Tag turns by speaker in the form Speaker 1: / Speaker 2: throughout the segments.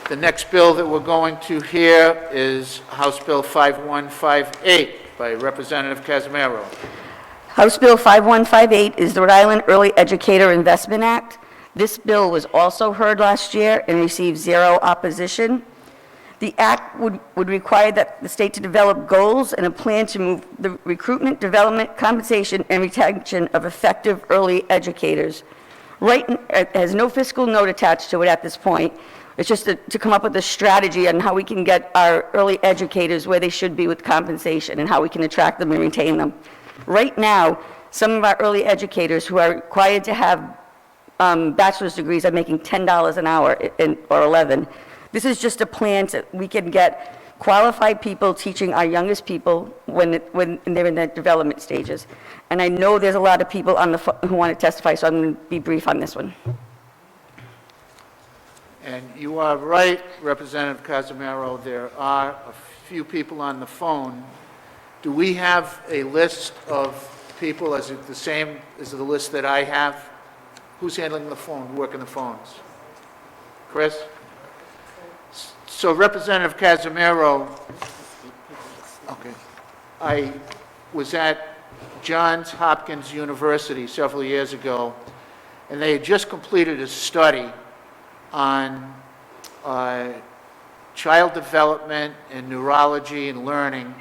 Speaker 1: The next bill that we're going to hear is House Bill 5158 by Representative Casimiro.
Speaker 2: House Bill 5158 is the Rhode Island Early Educator Investment Act. This bill was also heard last year and received 0 opposition. The act would require that the state to develop goals and a plan to move the recruitment, development, compensation, and retention of effective early educators. It has no fiscal note attached to it at this point. It's just to come up with a strategy on how we can get our early educators where they should be with compensation and how we can attract them and retain them. Right now, some of our early educators who are required to have bachelor's degrees are making $10 an hour or 11. This is just a plan so we can get qualified people teaching our youngest people when they're in their development stages. And I know there's a lot of people on the who want to testify, so I'm going to be brief on this one.
Speaker 1: And you are right, Representative Casimiro, there are a few people on the phone. Do we have a list of people, is it the same as the list that I have? Who's handling the phone, working the phones? Chris? So Representative Casimiro, okay, I was at Johns Hopkins University several years ago, and they had just completed a study on child development and neurology and learning,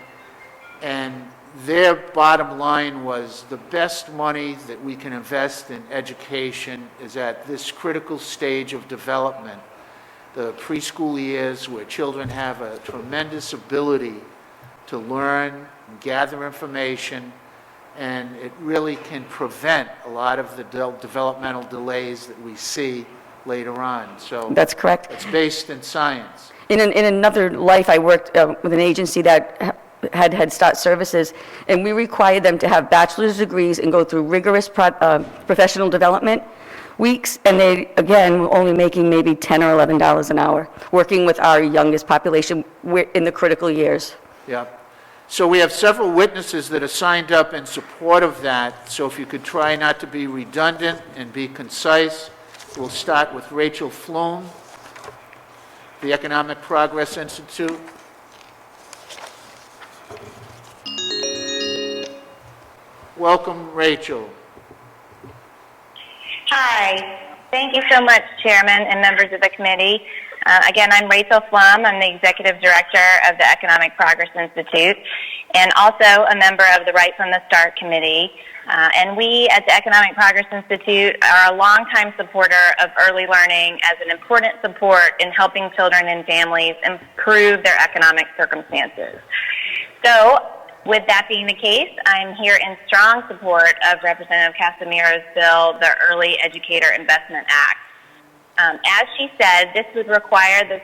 Speaker 1: and their bottom line was the best money that we can invest in education is at this critical stage of development, the preschool years where children have a tremendous ability to learn and gather information, and it really can prevent a lot of the developmental delays that we see later on. So
Speaker 2: That's correct.
Speaker 1: it's based in science.
Speaker 2: In another life, I worked with an agency that had Head Start services, and we required them to have bachelor's degrees and go through rigorous professional development weeks, and they, again, were only making maybe $10 or $11 an hour, working with our youngest population in the critical years.
Speaker 1: Yeah. So we have several witnesses that are signed up in support of that. So if you could try not to be redundant and be concise. We'll start with Rachel Flom, the Economic Progress Institute. Welcome, Rachel.
Speaker 3: Hi. Thank you so much, Chairman and members of the committee. Again, I'm Rachel Flom. I'm the Executive Director of the Economic Progress Institute and also a member of the Right from the Start Committee. And we at the Economic Progress Institute are a longtime supporter of early learning as an important support in helping children and families improve their economic circumstances. So, with that being the case, I'm here in strong support of Representative Casimiro's bill, the Early Educator Investment Act. As she said, this would require the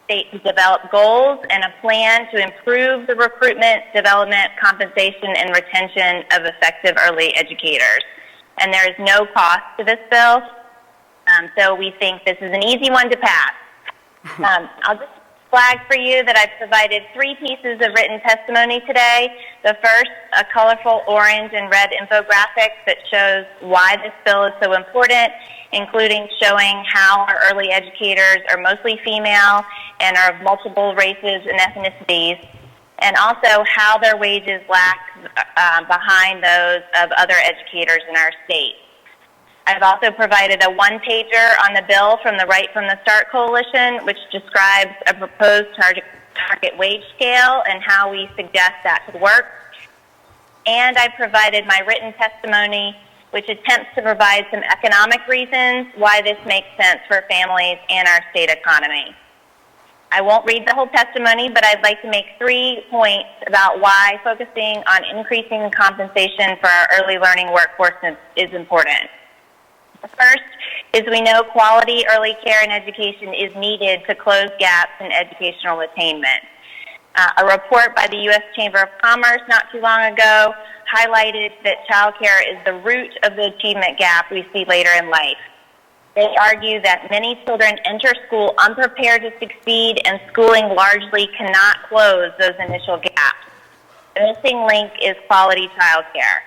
Speaker 3: state to develop goals and a plan to improve the recruitment, development, compensation, and retention of effective early educators. And there is no cost to this bill, so we think this is an easy one to pass. I'll just flag for you that I've provided 3 pieces of written testimony today. The first, a colorful orange and red infographic that shows why this bill is so important, including showing how our early educators are mostly female and are of multiple races and ethnicities, and also how their wages lag behind those of other educators in our state. I've also provided a one-pager on the bill from the Right from the Start Coalition, which describes a proposed target wage scale and how we suggest that could work. And I've provided my written testimony, which attempts to provide some economic reasons why this makes sense for families and our state economy. I won't read the whole testimony, but I'd like to make 3 points about why focusing on increasing the compensation for our early learning workforce is important. The first is we know quality early care and education is needed to close gaps in educational attainment. A report by the U.S. Chamber of Commerce not too long ago highlighted that child care is the root of the achievement gap we see later in life. They argue that many children enter school unprepared to succeed, and schooling largely cannot close those initial gaps. The missing link is quality child care.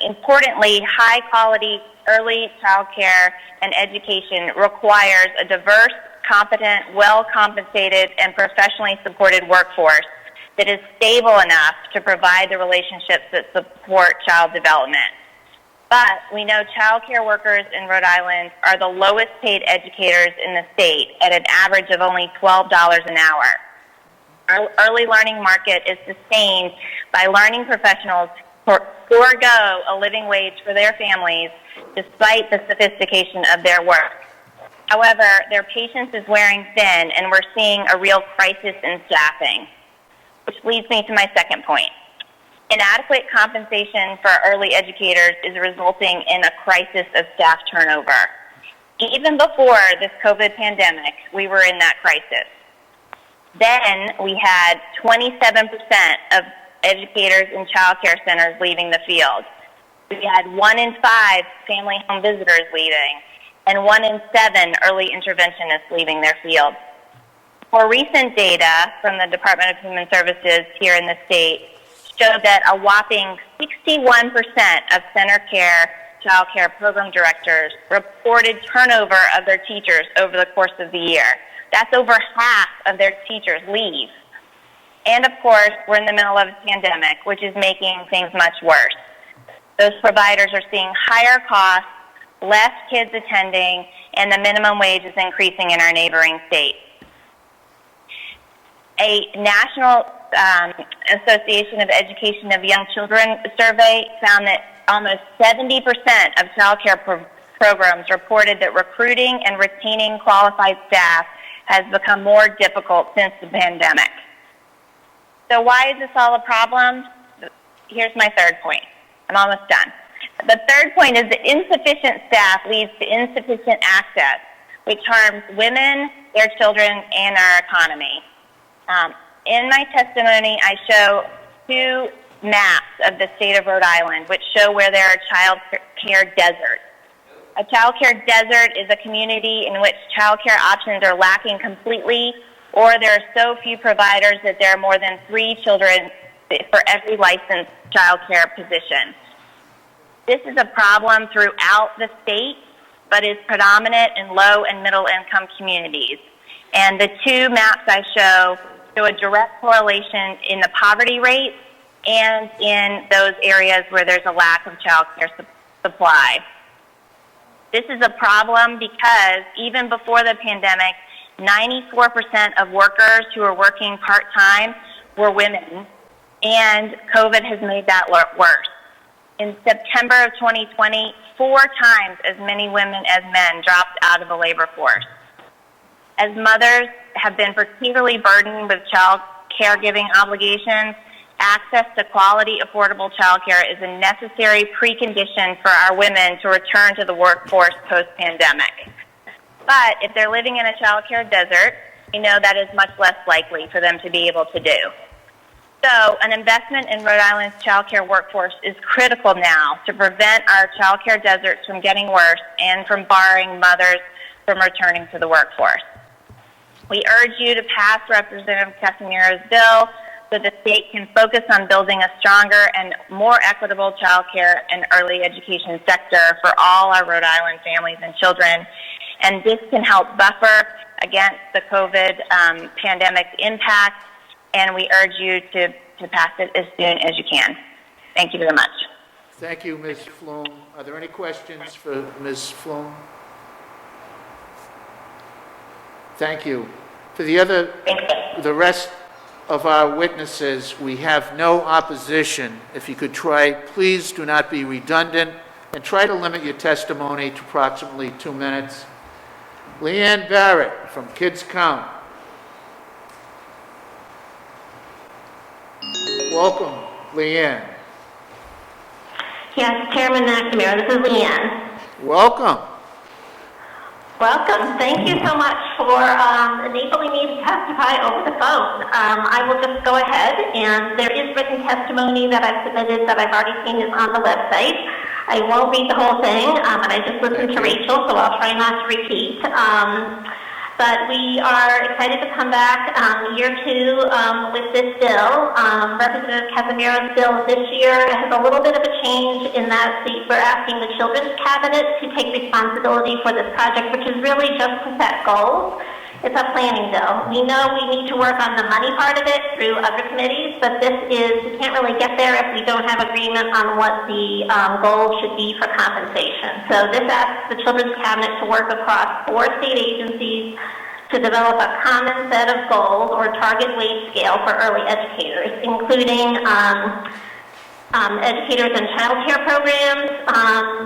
Speaker 3: Importantly, high-quality early child care and education requires a diverse, competent, well-compensated, and professionally supported workforce that is stable enough to provide the relationships that support child development. But we know child care workers in Rhode Island are the lowest paid educators in the state at an average of only $12 an hour. Our early learning market is sustained by learning professionals who forego a living wage for their families despite the sophistication of their work. However, their patience is wearing thin, and we're seeing a real crisis in staffing, which leads me to my second point. Inadequate compensation for early educators is resulting in a crisis of staff turnover. Even before this COVID pandemic, we were in that crisis. Then we had 27% of educators in child care centers leaving the field. We had 1 in 5 family home visitors leaving, and 1 in 7 early interventionists leaving their field. More recent data from the Department of Human Services here in the state showed that a whopping 61% of center care child care program directors reported turnover of their teachers over the course of the year. That's over half of their teachers leave. And of course, we're in the middle of a pandemic, which is making things much worse. Those providers are seeing higher costs, less kids attending, and the minimum wage is increasing in our neighboring states. A National Association of Education of Young Children survey found that almost 70% of child care programs reported that recruiting and retaining qualified staff has become more difficult since the pandemic. So why is this all a problem? Here's my third point. I'm almost done. The third point is that insufficient staff leads to insufficient access, which harms women, their children, and our economy. In my testimony, I show 2 maps of the state of Rhode Island, which show where there are child care deserts. A child care desert is a community in which child care options are lacking completely, or there are so few providers that there are more than 3 children for every licensed child care position. This is a problem throughout the state, but is predominant in low and middle income communities. And the 2 maps I show a direct correlation in the poverty rate and in those areas where there's a lack of child care supply. This is a problem because even before the pandemic, 94% of workers who are working part-time were women, and COVID has made that worse. In September of 2020, 4 times as many women as men dropped out of the labor force. As mothers have been particularly burdened with child caregiving obligations, access to quality, affordable child care is a necessary precondition for our women to return to the workforce post-pandemic. But if they're living in a child care desert, we know that is much less likely for them to be able to do. So an investment in Rhode Island's child care workforce is critical now to prevent our child care deserts from getting worse and from barring mothers from returning to the workforce. We urge you to pass Representative Casimiro's bill so the state can focus on building a stronger and more equitable child care and early education sector for all our Rhode Island families and children. And this can help buffer against the COVID pandemic impact, and we urge you to pass it as soon as you can. Thank you very much.
Speaker 1: Thank you, Ms. Flom. Are there any questions for Ms. Flom? Thank you. For the rest of our witnesses, we have no opposition. If you could try, please do not be redundant, and try to limit your testimony to approximately 2 minutes. Leanne Barrett from Kids Count. Welcome, Leanne.
Speaker 4: Yes, Chairman Casimiro, this is Leanne.
Speaker 1: Welcome.
Speaker 4: Welcome. Thank you so much for enabling me to testify over the phone. I will just go ahead, and there is written testimony that I've submitted that I've already seen is on the website. I won't read the whole thing, but I just listened to Rachel, so I'll try not to repeat. But we are excited to come back year 2 with this bill. Representative Casimiro's bill this year has a little bit of a change in that we're asking the Children's Cabinet to take responsibility for this project, which is really just to set goals It's a planning bill. We know we need to work on the money part of it through other committees, but we can't really get there if we don't have agreement on what the goal should be for compensation. So this asks the Children's Cabinet to work across 4 state agencies to develop a common set of goals or target wage scale for early educators, including educators in child care programs,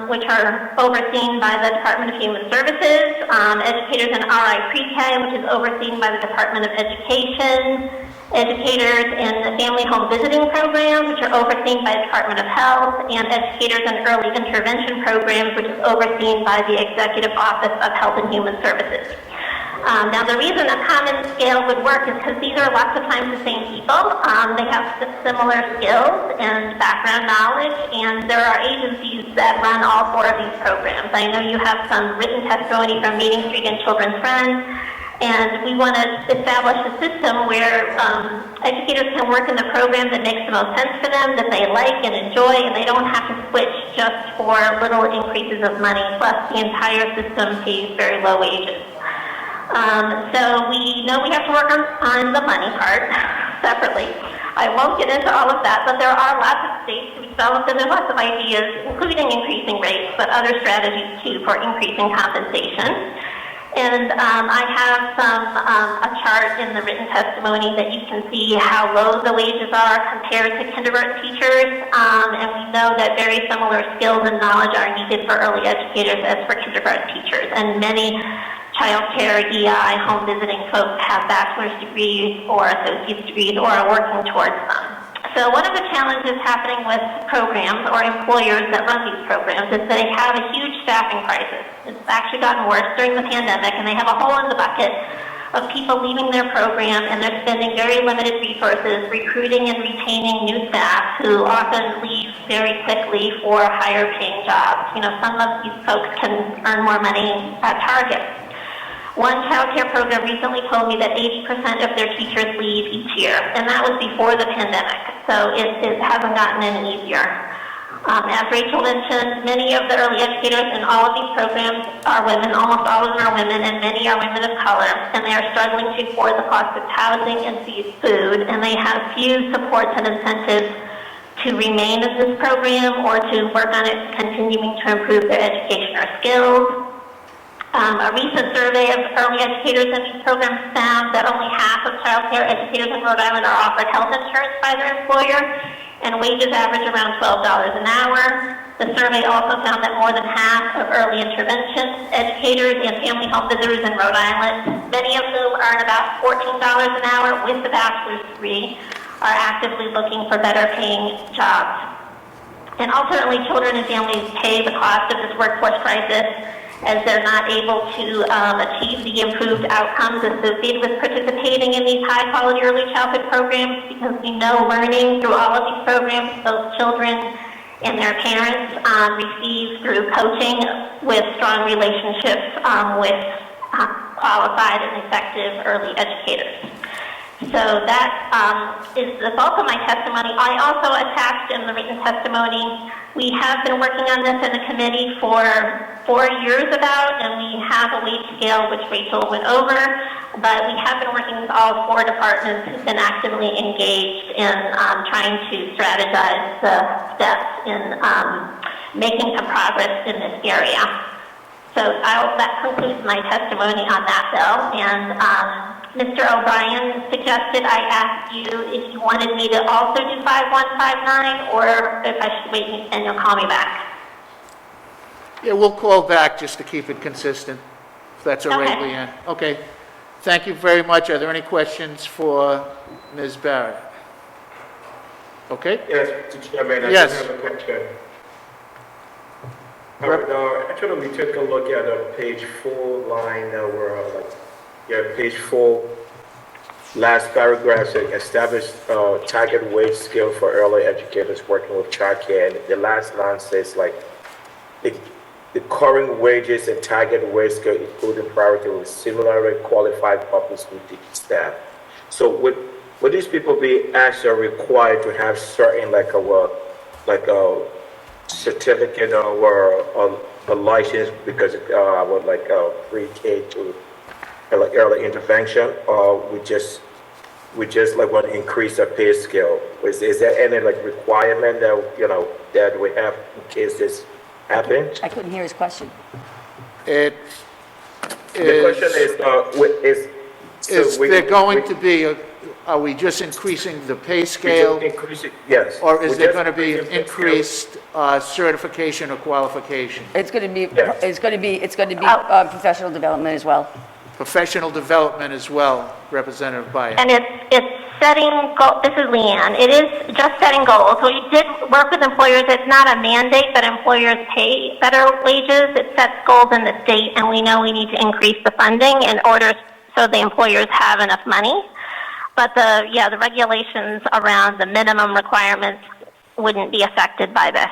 Speaker 4: which are overseen by the Department of Human Services, educators in RI Pre-K, which is overseen by the Department of Education, educators in the family home visiting programs, which are overseen by the Department of Health, and educators in early intervention programs, which is overseen by the Executive Office of Health and Human Services. Now, the reason a common scale would work is because these are lots of times the same people. They have similar skills and background knowledge, and there are agencies that run all 4 of these programs. I know you have some written testimony from Meeting Street and Children's Friends, and we want to establish a system where educators can work in the program that makes the most sense for them, that they like and enjoy, and they don't have to switch just for little increases of money, plus the entire system pays very low wages. So we know we have to work on the money part separately. I won't get into all of that, but there are lots of states who developed and there are lots of ideas, including increasing rates, but other strategies too for increasing compensation. And I have a chart in the written testimony that you can see how low the wages are compared to kindergarten teachers, and we know that very similar skills and knowledge are needed for early educators as for kindergarten teachers, and many child care, EI, home visiting folks have bachelor's degrees or associate's degrees or are working towards them. So one of the challenges happening with programs or employers that run these programs is that they have a huge staffing crisis. It's actually gotten worse during the pandemic, and they have a hole in the bucket of people leaving their program, and they're spending very limited resources recruiting and retaining new staff who often leave very quickly for higher paying jobs. You know, some of these folks can earn more money at Target. One child care program recently told me that 80% of their teachers leave each year, and that was before the pandemic, so it hasn't gotten any easier. As Rachel mentioned, many of the early educators in all of these programs are women, almost all of them are women, and many are women of color, and they are struggling to afford the cost of housing and food, and they have few supports and incentives to remain in this program or to work on it, continuing to improve their education or skills. A recent survey of early educators in these programs found that only half of child care educators in Rhode Island are offered health insurance by their employer, and wages average around $12 an hour. The survey also found that more than half of early intervention educators and family home visitors in Rhode Island, many of whom earn about $14 an hour with a bachelor's degree, are actively looking for better paying jobs. And ultimately, children and families pay the cost of this workforce crisis as they're not able to achieve the improved outcomes associated with participating in these high-quality early childhood programs, because we know learning through all of these programs, both children and their parents receive through coaching with strong relationships with qualified and effective early educators. So that is the bulk of my testimony. I also attached in the written testimony, we have been working on this in the committee for 4 years about, and we have a wage scale which Rachel went over, but we have been working with all 4 departments who've been actively engaged in trying to strategize the steps in making some progress in this area. So that concludes my testimony on that bill, and Mr. O'Brien suggested I ask you if you wanted me to also do 5159 or if I should wait and you'll call me back.
Speaker 1: Yeah, we'll call back just to keep it consistent, if that's all right,
Speaker 4: Okay.
Speaker 1: Leanne. Okay. Thank you very much. Are there any questions for Ms. Barrett? Okay?
Speaker 5: Yes, Mr. Chairman, I
Speaker 1: Yes.
Speaker 5: just have a question. Actually, we took a look at page 4 line page 4, last paragraph says establish target wage scale for early educators working with childcare. And the last line says the current wages and target wage scale including priority with similarly qualified public school teaching staff. So would these people be actually required to have certain a certificate or a license because I would pre-K to like early intervention, or we just like want to increase our pay scale? Is there any like requirement that, that we have in case this happens?
Speaker 2: I couldn't hear his question.
Speaker 1: It
Speaker 5: The question
Speaker 1: is there going to be, are we just increasing the pay scale?
Speaker 5: Yes.
Speaker 1: Or is
Speaker 5: We
Speaker 1: there
Speaker 5: just
Speaker 1: going to be
Speaker 5: increase the pay scale.
Speaker 1: increased certification or qualification?
Speaker 2: It's going to be,
Speaker 5: Yeah.
Speaker 2: it's going to be professional development as well.
Speaker 1: Professional development as well, Representative Barrett.
Speaker 4: And it's setting goal. This is Leanne. It is just setting goals. So we did work with employers. It's not a mandate that employers pay better wages. It sets goals in the state, and we know we need to increase the funding in order so the employers have enough money. But the regulations around the minimum requirements wouldn't be affected by this.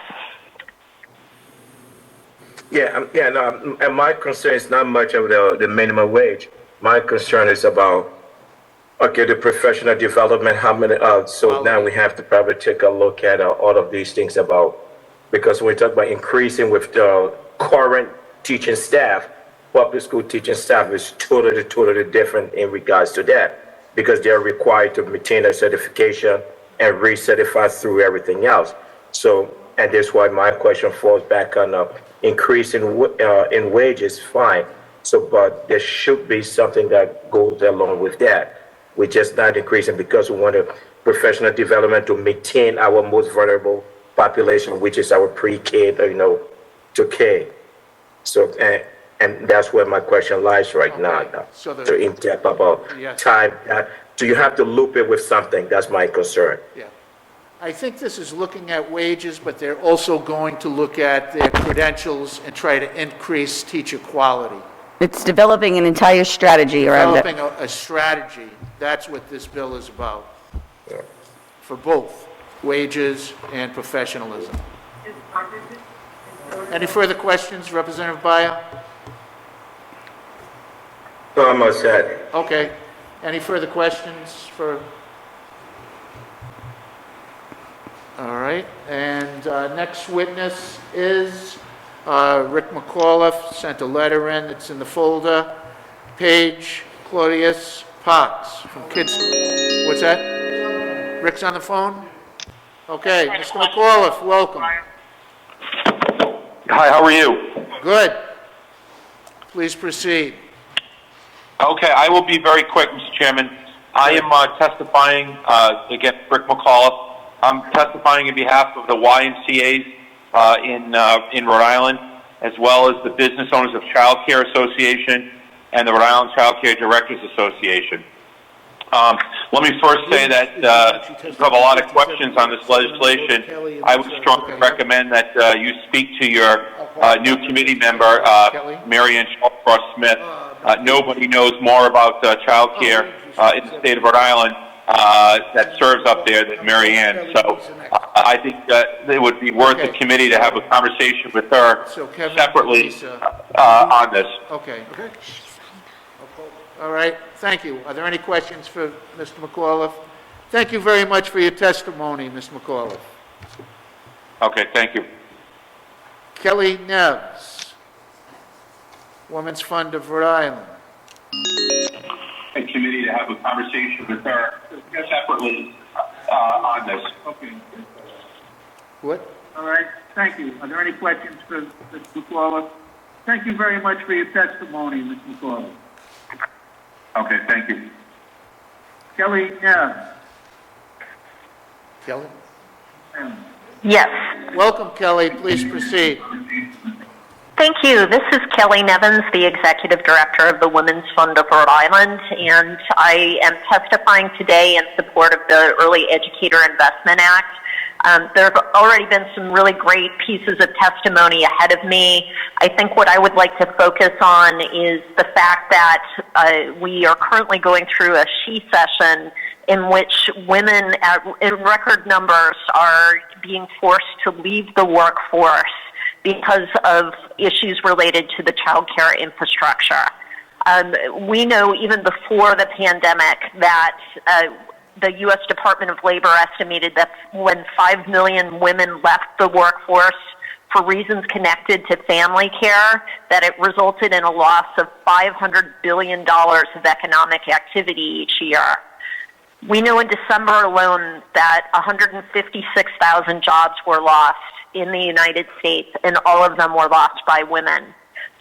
Speaker 5: No, and my concern is not much of the minimum wage. My concern is about, the professional development, how many, so now we have to probably take a look at all of these things because when we talk about increasing with the current teaching staff, public school teaching staff is totally different in regards to that, because they're required to maintain a certification and recertify through everything else. So, and that's why my question falls back on increase in wages, fine. So, but there should be something that goes along with that. We're just not increasing because we want a professional development to maintain our most vulnerable population, which is our pre-K, to K. So, and that's where my question lies right now.
Speaker 1: So
Speaker 5: to in depth about
Speaker 1: Yes.
Speaker 5: time. Do you have to loop it with something? That's my concern.
Speaker 1: Yeah. I think this is looking at wages, but they're also going to look at their credentials and try to increase teacher quality.
Speaker 2: It's developing an entire strategy around it.
Speaker 1: Developing a strategy, that's what this bill is about, for both wages and professionalism. Any further questions, Representative Bayer?
Speaker 5: No, I'm all set.
Speaker 1: Okay. Any further questions for? All right, and next witness is Rick Mcauliffe, sent a letter in, it's in the folder. Paige Claudius Parks from Kids, what's that? Rick's on the phone? Okay, Mr. Mcauliffe, welcome.
Speaker 6: Hi, how are you?
Speaker 1: Good. Please proceed.
Speaker 6: Okay, I will be very quick, Mr. Chairman. I am testifying against Rick Mcauliffe. I'm testifying on behalf of the YMCA's in Rhode Island, as well as the Business Owners of Child Care Association and the Rhode Island Child Care Directors Association. Let me first say that you have a lot of questions on this legislation. I would strongly recommend that you speak to your new committee member, Marianne Smith. Nobody knows more about child care in the state of Rhode Island that serves up there than Marianne. So I think that it would be worth the committee to have a conversation with her separately on this.
Speaker 1: Okay. All right, thank you. Are there any questions for Mr. Mcauliffe? Thank you very much for your testimony, Mr. Mcauliffe.
Speaker 6: Okay, thank you.
Speaker 1: Kelly Nevins, Women's Fund of Rhode Island.
Speaker 6: A committee to have a conversation with her separately on this.
Speaker 7: Okay.
Speaker 1: What?
Speaker 7: All right. Thank you. Are there any questions for Mr. Mcauliffe? Thank you very much for your testimony, Mr. Mcauliffe.
Speaker 6: Okay, thank you.
Speaker 7: Kelly Nevins.
Speaker 1: Kelly?
Speaker 4: Yes.
Speaker 1: Welcome, Kelly. Please proceed.
Speaker 8: Thank you. This is Kelly Nevins, the Executive Director of the Women's Fund of Rhode Island, and I am testifying today in support of the Early Educator Investment Act. There have already been some really great pieces of testimony ahead of me. I think what I would like to focus on is the fact that we are currently going through a she session in which women in record numbers are being forced to leave the workforce because of issues related to the child care infrastructure. We know even before the pandemic that the U.S. Department of Labor estimated that when 5 million women left the workforce, for reasons connected to family care, that it resulted in a loss of $500 billion of economic activity each year. We know in December alone that 156,000 jobs were lost in the United States, and all of them were lost by women.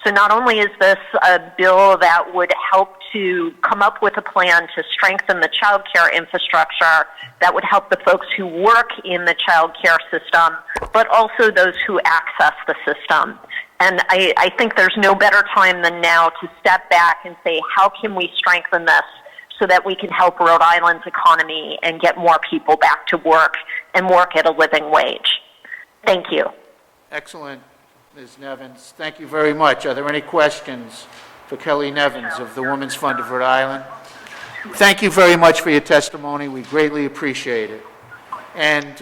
Speaker 8: So not only is this a bill that would help to come up with a plan to strengthen the child care infrastructure that would help the folks who work in the child care system, but also those who access the system. And I think there's no better time than now to step back and say, how can we strengthen this so that we can help Rhode Island's economy and get more people back to work and work at a living wage? Thank you.
Speaker 1: Excellent, Ms. Nevins. Thank you very much. Are there any questions for Kelly Nevins of the Women's Fund of Rhode Island? Thank you very much for your testimony. We greatly appreciate it. And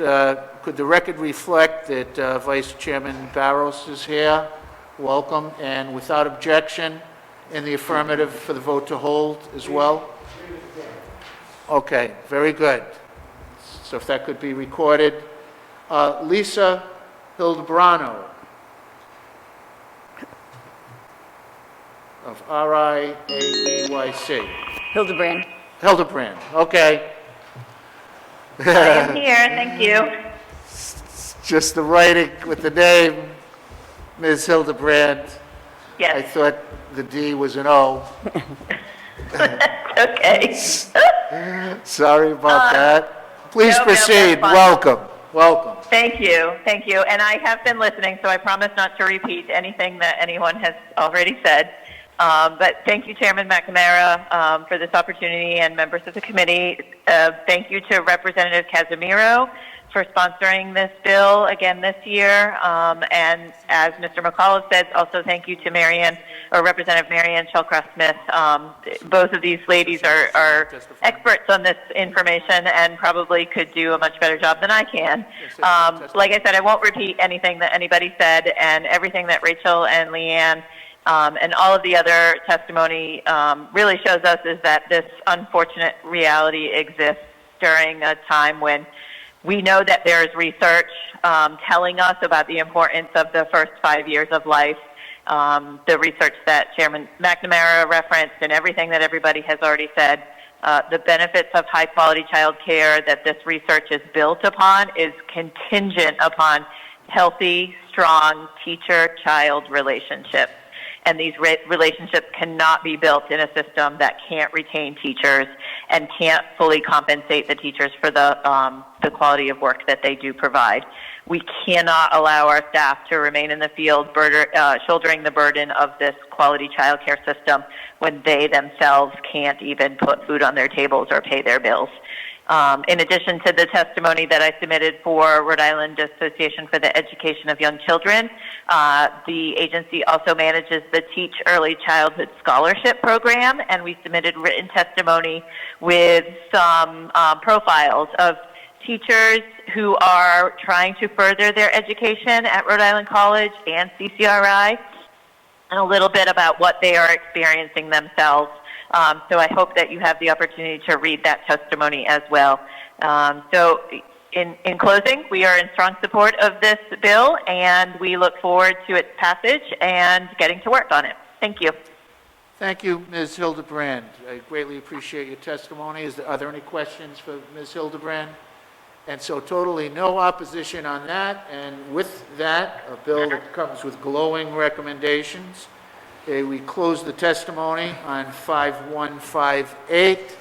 Speaker 1: could the record reflect that Vice Chairman Barros is here? Welcome. And without objection, in the affirmative for the vote to hold as well? Okay, very good. So if that could be recorded. Lisa Hildebrano of RIAEYC.
Speaker 2: Hildebrand.
Speaker 1: Hildebrand, okay.
Speaker 3: I am here, thank you.
Speaker 1: Just the writing with the name, Ms. Hildebrand. I
Speaker 3: Yes,
Speaker 1: thought the D was an O.
Speaker 3: okay.
Speaker 1: Sorry about that. Please
Speaker 3: no,
Speaker 1: proceed.
Speaker 3: that's fine.
Speaker 1: Welcome. Welcome.
Speaker 3: Thank you, thank you. And I have been listening, so I promise not to repeat anything that anyone has already said. But thank you, Chairman McNamara, for this opportunity, and members of the committee. Thank you to Representative Casimiro for sponsoring this bill again this year. And as Mr. Mcauliffe said, also thank you to Representative Marianne Shellcross-Smith. Both of these ladies are experts on this information and probably could do a much better job than I can. Like I said, I won't repeat anything that anybody said, and everything that Rachel and Leanne and all of the other testimony really shows us is that this unfortunate reality exists during a time when we know that there is research telling us about the importance of the first 5 years of life, the research that Chairman McNamara referenced, and everything that everybody has already said. The benefits of high-quality child care that this research is built upon is contingent upon healthy, strong teacher-child relationships. And these relationships cannot be built in a system that can't retain teachers and can't fully compensate the teachers for the quality of work that they do provide. We cannot allow our staff to remain in the field shouldering the burden of this quality child care system when they themselves can't even put food on their tables or pay their bills. In addition to the testimony that I submitted for Rhode Island Association for the Education of Young Children, the agency also manages the Teach Early Childhood Scholarship Program, and we submitted written testimony with some profiles of teachers who are trying to further their education at Rhode Island College and CCRI, and a little bit about what they are experiencing themselves. So I hope that you have the opportunity to read that testimony as well. So in closing, we are in strong support of this bill, and we look forward to its passage and getting to work on it. Thank you.
Speaker 1: Thank you, Ms. Hildebrand. I greatly appreciate your testimony. Are there any questions for Ms. Hildebrand? And so totally no opposition on that. And with that, a bill that comes with glowing recommendations. Okay, we close the testimony on 5158.